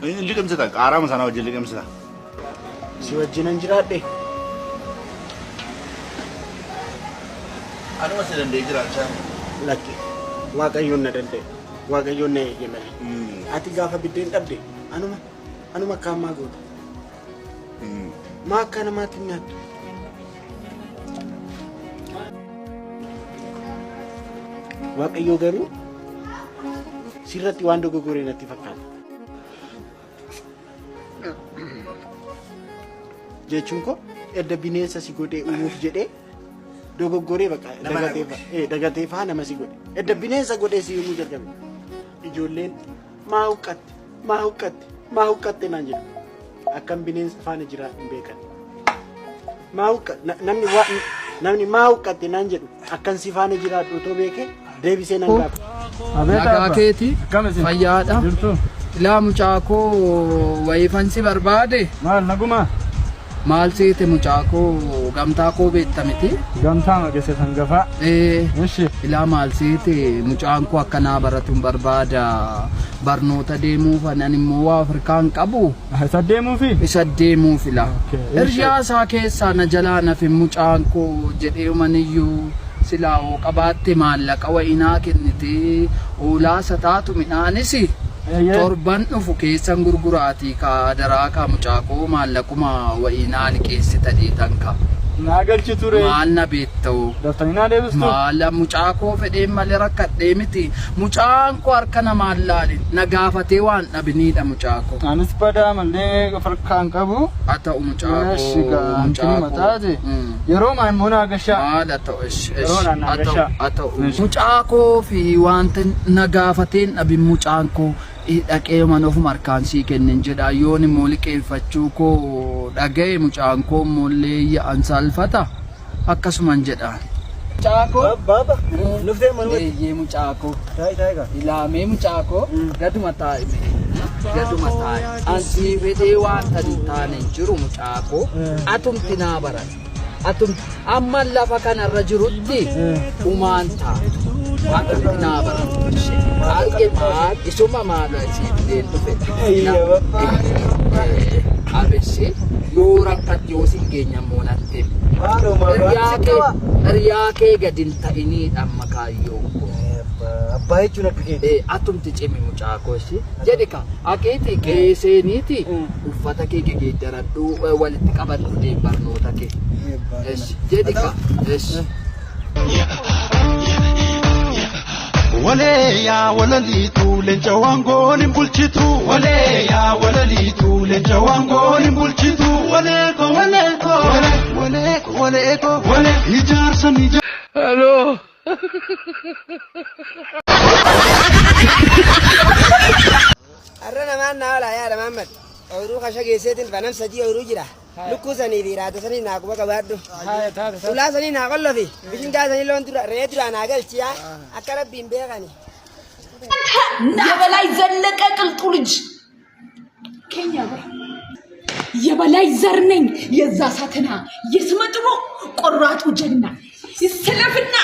اللي كم ستك عرام سنة وجه اللي كم ستك سوى الجنان جرادي أنا مثلا دي جراد شام لك واقعيون ندلت واقعيون نيجمل أتي قافة بدين تبدي أنا ما كان ما قول ما كان ما تنيات واقعيو غيرو سيرتي واندو غوري نتي فكان jechuun ko edda bineensa si godhee uumuuf jedhee dogoggoree bakka dagatee faa nama si godhe edda bineensa godhee si uumuu jalqabe ijoolleen maa huqqatte naan jedhu akkam bineensa faana jira hin beekan namni maa huqqatte naan jedhu akkan si faana jiraadhu otoo beekee deebisee nan gaafa. Nagaa keeti fayyaadha ilaa mucaa koo wayifansi barbaade maal naguma maal seete mucaa koo gamtaa koo beektamiti gamtaa magese sangafa eshi ilaa maal seete mucaan koo akkanaa baratuun barbaada barnoota deemuuf anan immoo waa Afrikaan qabu isa deemuuf ilaa hiryaa isaa keessaa na jalaa nafe mucaan koo jedhee umaniyyuu silaa oo qabaatte maallaqa wayinaa kennitee oolaa sataatu midhaanis torban dhufu keessan gurguraatii ka daraa ka mucaa koo maallaquma wayinaa liqeessitanii tanka naagalchi ture maal na beekta'u daftanaa deebistu maal mucaa koo fedhee malee rakkadhee miti mucaan koo harka namaan laalin na gaafatee waan dhabiniidha mucaa koo anis badaa malee Afrikaan qabu haa ta'u mucaa koo yeroo immoo naagashaa maal haa ta'u mucaa koo fi wanta na gaafateen dhabin mucaan koo dhaqee mana ofuma harkaan sii kennin jedha yoon immoo liqeeffachuu koo dhaga'e mucaan koo immoollee yaa'an salfata akkasuman jedha. Mucaa koo baba nuftee manuma eeyyee mucaa koo taayiga ilaamee mucaa koo gaduma taa'e ansii fedhee wanta hin taane jiru mucaa koo atumti naa baran atumti amma lafa kanarra jirutti umaan taatu atumti naa baran. Isuma maala sibileen dhufe abesse yoo rakkatti yoo siin keenya moonatte hiriyaa kee gadin ta'inii dhamma kaayyoo abbaa jechuun akka kee atumti cimi mucaa koosi jedhi ka akeetii qeeseeniiti uffata kee geeddaradhu walitti qabadhu deem barnoota kee jedhi ka Wale ya walalitu lenja wango ni bulchitu wale ya walalitu lenja wango ni bulchitu wale ko hijarsa nija hello arana manna wala ya da Muhammad oru khashage setin banam sadi oru jira lukku sani virata sani na kuba kabaddu ula sani na qallafi bijinga sani lon dura redura na galciya akara bimbe gani የበላይ ዘለቀ ቅልጡ ልጅ ከኛ ጋር የበላይ ዘር ነኝ የዛ ሳተና የስመጥሮ ቆራጡ ጀግና ይሰለፍና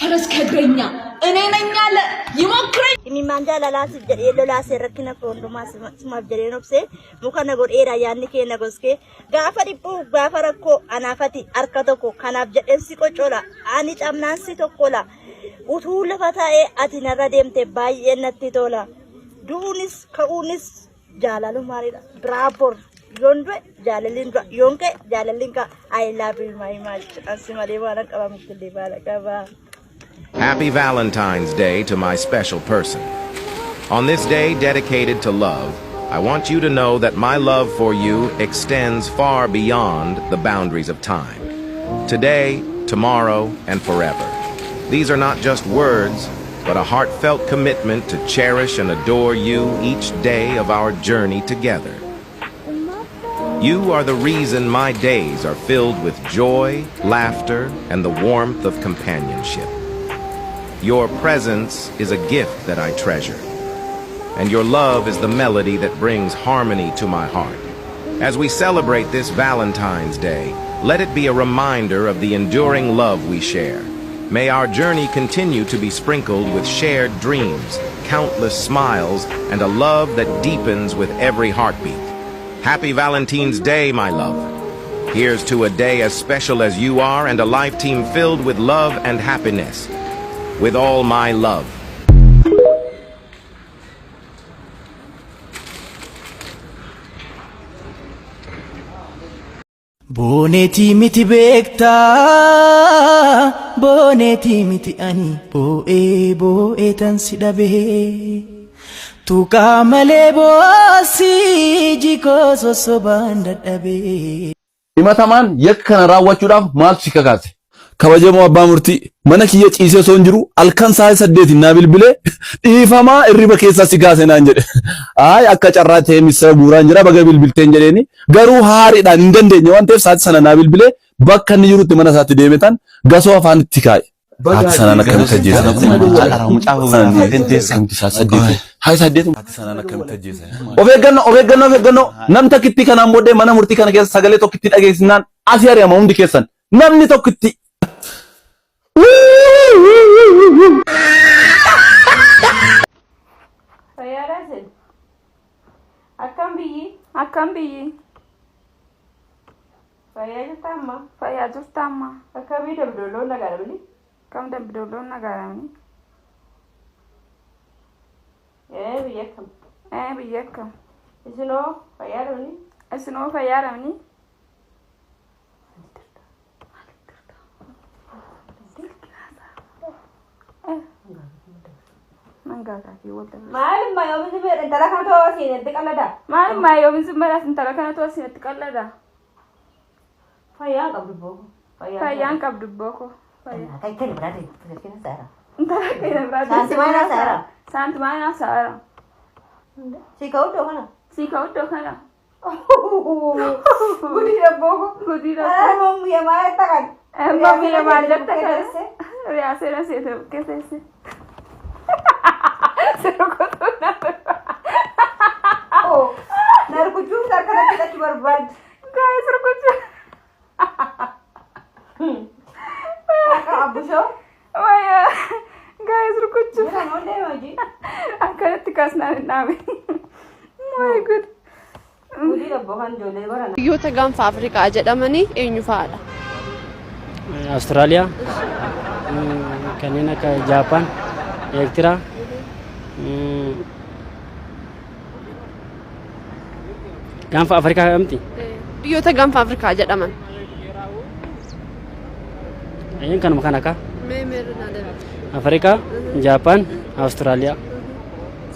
ፈረስ ከግረኛ እኔ ነኝ አለ ይሞክረኝ የሚማንጃ ላላስ የሎላስ ረክነ ፎንዶማ ስማብጀሬ ነፍሴ ሙከነ ጎዴራ ያን ከነ ጎስኬ ጋፈሪፑ ጋፈረኮ አናፈቲ አርከቶኮ ካናብ ጀደንሲ ቆጮላ አኒ ጫምናንሲ ቶኮላ utuu lafa taa'ee ati narra deemte baay'ee natti tola duunis ka'uunis jaalalu maaliidha braaboor yoon du'e jaalalliin du'a yoon ka'e jaalalliin ka'a I love you my much ansi malee waan qabamutti baala qaba. Happy Valentine's Day to my special person. On this day dedicated to love, I want you to know that my love for you extends far beyond the boundaries of time. Today, tomorrow, and forever. These are not just words, but a heartfelt commitment to cherish and adore you each day of our journey together. You are the reason my days are filled with joy, laughter, and the warmth of companionship. Your presence is a gift that I treasure, and your love is the melody that brings harmony to my heart. As we celebrate this Valentine's Day, let it be a reminder of the enduring love we share. May our journey continue to be sprinkled with shared dreams, countless smiles and a love that deepens with every heartbeat. Happy Valentine's Day, my love. Here's to a day as special as you are and a life team filled with love and happiness. With all my love. Boneti miti bekta, boneti miti ani, boe tan sidabe. Tuka male bosi jiko sosobanda dabe. Himatamaan yakka kana raawwachuudhaaf maaltu si kakaase? Kabajamoo abbaa murtii mana kiyya ciisee osoo hin jiru halkan sa'a 8 naa bilbilee dhiifamaa irriba keessaa si kaase naan jedhe. Ay akka carraa ta'e misira guuraan jira baga bilbilteen jedheeni garuu haariidhaan hin dandeenye waan ta'eef saati sana naa bilbilee bakka inni jirutti mana isaatti deemetan gasoo afaan itti kaa'e. Haati sanaan akkamitti ajjeesan? Haati sanaan akkamitti ajjeesan? Of eeggannoo nam takkitti kanaan booddee mana murtii kana keessa sagalee tokkitti dhageessinaan asii ari'ama hundi keessan namni tokkitti. Fayyadasin akkam biyyi fayyaa jirta amma akkamii dabdolloon nagaadhamni kam dabdolloon nagaadhamni biyya kam isinoo fayyadamni Maalummaa yoo bisu fedhan intala kana too asiin itti qallada. Maalummaa yoo bisu fedhan intala kana too asiin itti qallada. Fayyaan qabdu booko. Kan kenni biraati fakkii saara. Intala kenni biraati. Saantimaana saara. Siika uddoo kana. Guddiidha booko. Mummiya maal ta'an? Mummiya maal jette keesse? Riyaasee seete keesse. Narkuchuu sarkana fidhachuu barbaadde. Gaa'ee sarkuchuu. Akka abbushoo. Gaa'ee sarkuchuu. Akkanatti kaasnaan hin dhaabe. My God. Biyyoota gaanfa Afrikaa jedhamanii eenyu fa'aadha? Austraaliyaa, kanneen akka Jaapaan, Eertiraa, gaanfa Afrikaa kamti? Biyyoota gaanfa Afrikaa jedhaman. Eenyuun kanuma kan akka? Afrikaa, Jaapaan, Austraaliyaa.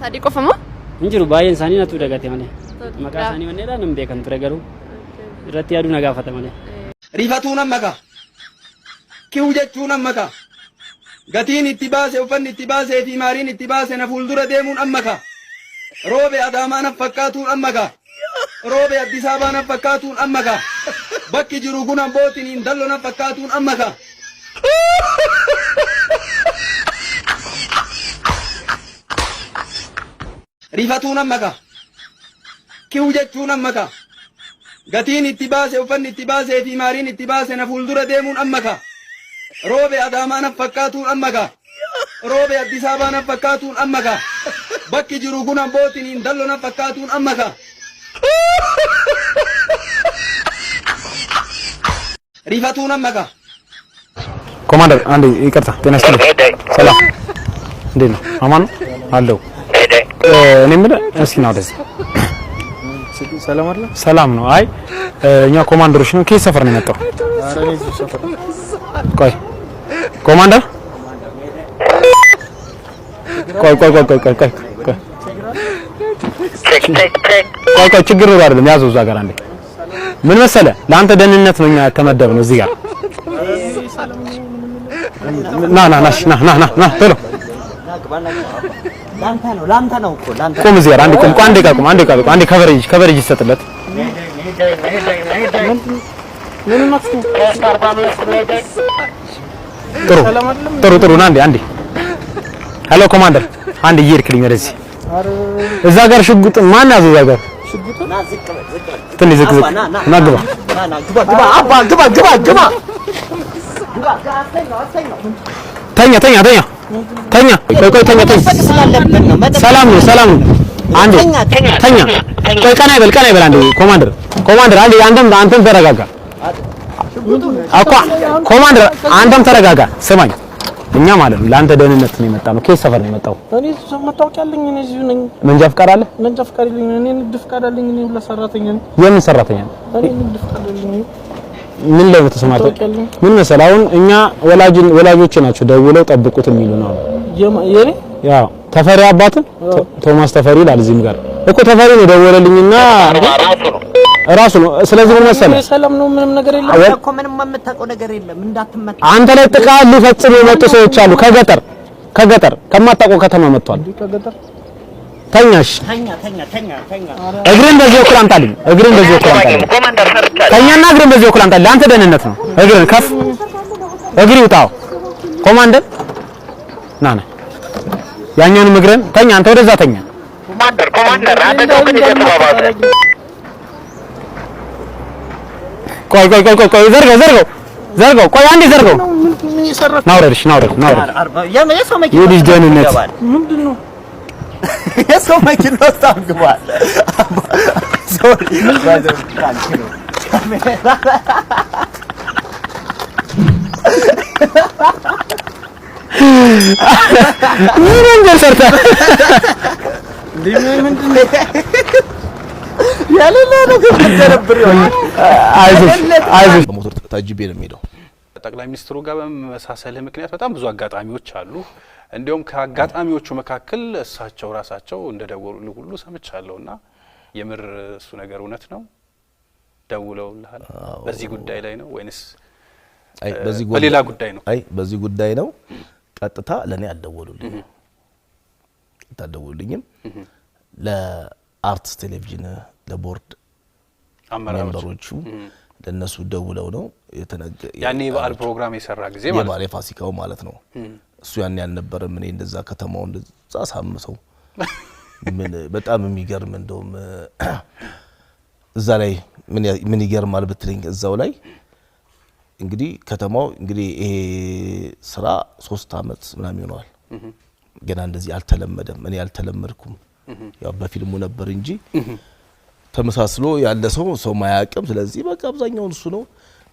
Sadii qofa moo? Hin jiru baay'een isaanii natu dagate malee. Maqaa isaanii manneedhaan hin beekan ture garuu irratti yaaduu na gaafata malee. Rifatuun ammaka. Kiu jechuun ammaka. Gatiin itti baase uffanni itti baasee fi maariin itti baase na fuuldura deemuun ammaka. Roobe Adaamaa na fakkaatuun ammaka. Roobe Addis Ababaa na fakkaatuun ammaka. Bakki jiru kun abbootiin Indallo na fakkaatuun ammaka. Rifatuun ammaka. Kiu jechuun ammaka. Gatiin itti baase uffanni itti baasee fi maariin itti baase na fuuldura deemuun ammaka. Roobe Adaamaa na fakkaatuun ammaka. Roobe Addis Ababaa na fakkaatuun ammaka. Bakki jiru kun abbootiin Indallo na fakkaatuun ammaka. Rifatuun ammaka. ኮማንደር አንዴ ይቅርታ ጤና ይስጥልኝ ሰላም እንዴት ነው አማን አለው እኔ ምን እስኪ ነው ደስ ሰላም አይደል ሰላም ነው አይ እኛ ኮማንደሮች ነው ከየት ሰፈር ነው የመጣው ኧረ እኔ እዚህ ሰፈር ቆይ ኮማንደር ቆይ ችግር ነው አይደለም ያዘው እዛ ጋር አንዴ ምን መሰለ ለአንተ ደህንነት ነው እኛ ተመደብነው እዚህ ጋር ና ቶሎ ላንተ ነው እኮ ላንተ ቁም እዚህ ጋር አንዴ ቁም አንዴ ከቨሬጅ ይሰጥለት ጥሩ ና አንዴ ሄሎ ኮማንደር አንዴ ይርክልኝ ወደዚህ እዛ ጋር ሽጉጥ ማን ያዘው እዛ ጋር ትንሽ ዝቅ ና ግባ ተኛ ተኛ ቆይ ተኛ ሰላም ነው አንዴ ተኛ ቆይ ቀና ይበል አንዴ ኮማንደር አንዴ አንተም ተረጋጋ ኮማንደር አንተም ተረጋጋ ስማኝ እኛ ማለት ነው ለአንተ ደህንነት ነው የመጣ ነው ኬስ ሰፈር ነው የመጣው እኔ መታወቂያ አለኝ እኔ እዚሁ ነኝ መንጃ ፍቃድ አለ መንጃ ፍቃድ አለኝ እኔ ንግድ ፍቃድ አለኝ እኔ ለሰራተኛ ነኝ የምን ሰራተኛ እኔ ንግድ ፍቃድ አለኝ ምን ላይ ተሰማርተው ምን መሰለህ አሁን እኛ ወላጆች ናቸው ደውለው ጠብቁት የሚሉ ነው የኔ ያው ተፈሪ አባት ቶማስ ተፈሪ ይላል እዚህም ጋር እኮ ተፈሪ ነው ደወለልኝና ራሱ ነው ስለዚህ ምን መሰለህ ሰላም ነው ምንም ነገር የለም እኮ ምንም የምታውቀው ነገር የለም እንዳትመጣ አንተ ላይ ጥቃት ሊፈጽሙ የመጡ ሰዎች አሉ ከገጠር ከማታውቀው ከተማ መጥቷል ከገጠር ተኛሽ ተኛ እግሬን በዚህ በኩል አምጣልኝ ተኛና እግሬን በዚህ በኩል አምጣልኝ አንተ ደህንነት ነው እግሬን ከፍ እግሬ ውጣው ኮማንደር ና ያኛውን እግሬን ተኛ አንተ ወደዛ ተኛ ኮማንደር አንተ ዶክተር እየተባባለ ቆይ ዘርገው ቆይ አንዴ ዘርገው ናውረድሽ የልጅ ደህንነት ምንድነው የሰው መኪና ውስጥ አግቧል ሶሪ ምን እንደሰርታ ምንድነው ያለለ ነገር ተደረብር ይሆናል አይዞሽ በሞተር ታጅቤ ነው የሚሄደው ጠቅላይ ሚኒስትሩ ጋር በመሳሰል ምክንያት በጣም ብዙ አጋጣሚዎች አሉ እንዲሁም ከአጋጣሚዎቹ መካከል እሳቸው ራሳቸው እንደደወሉ ሁሉ ሰምቻለሁና የምር እሱ ነገር እውነት ነው ደውለውልሃል በዚህ ጉዳይ ላይ ነው ወይንስ በሌላ ጉዳይ ነው በዚህ ጉዳይ ነው ቀጥታ ለኔ አልደወሉልኝም ለአርትስ ቴሌቪዥን ለቦርድ አመራሮቹ ለነሱ ደውለው ነው ያኔ በዓል ፕሮግራም የሰራ ጊዜ ማለት ነው የፋሲካው ማለት ነው እሱ ያኔ ያልነበረም እኔ እንደዛ ከተማው እንደዛ ሳምሰው ምን በጣም የሚገርም እንደውም እዛ ላይ ምን ይገርማል ብትለኝ እዛው ላይ እንግዲህ ከተማው እንግዲህ ይሄ ስራ 3 አመት ምናምን ይሆናል ገና እንደዚህ አልተለመደም እኔ አልተለመድኩም ያው በፊልሙ ነበር እንጂ ተመሳስሎ ያለ ሰው ማያቀም ስለዚህ በቃ አብዛኛው እሱ ነው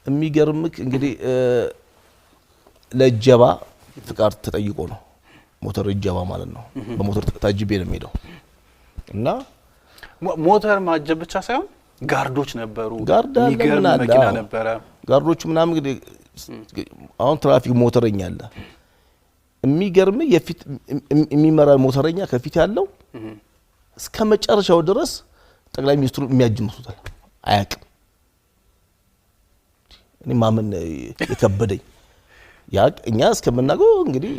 የሚገርምክ እንግዲህ ለጀባ ፍቃድ ተጠይቆ ነው ሞተር ጀባ ማለት ነው በሞተር ታጅቤ ነው የሚሄደው እና ሞተር ማጀብ ብቻ ሳይሆን ጋርዶች ነበሩ የሚገርም መኪና ነበረ ጋርዶቹ ምናምን እንግዲህ አሁን ትራፊክ ሞተረኛ አለ የሚገርም የፊት የሚመራ ሞተረኛ ከፊት ያለው እስከ መጨረሻው ድረስ ጠቅላይ ሚኒስትሩ የሚያጅምሱታል አያቅም እኔ ማመን የከበደኝ ያቅ እኛ እስከምናገው እንግዲህ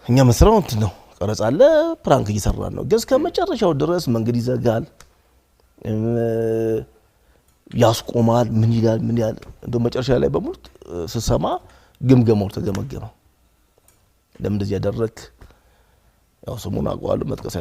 እኛ መስራው እንት ነው ቀረጻለ ፕራንክ እየሰራን ነው ግን እስከ መጨረሻው ድረስ መንገድ ይዘጋል ያስቆማል ምን ይላል እንደው መጨረሻ ላይ በሙሉ ስሰማ ግምገማው ተገመገመ ለምን እንደዚህ ያደረክ ያው ስሙን አቋሉ መጥቀስ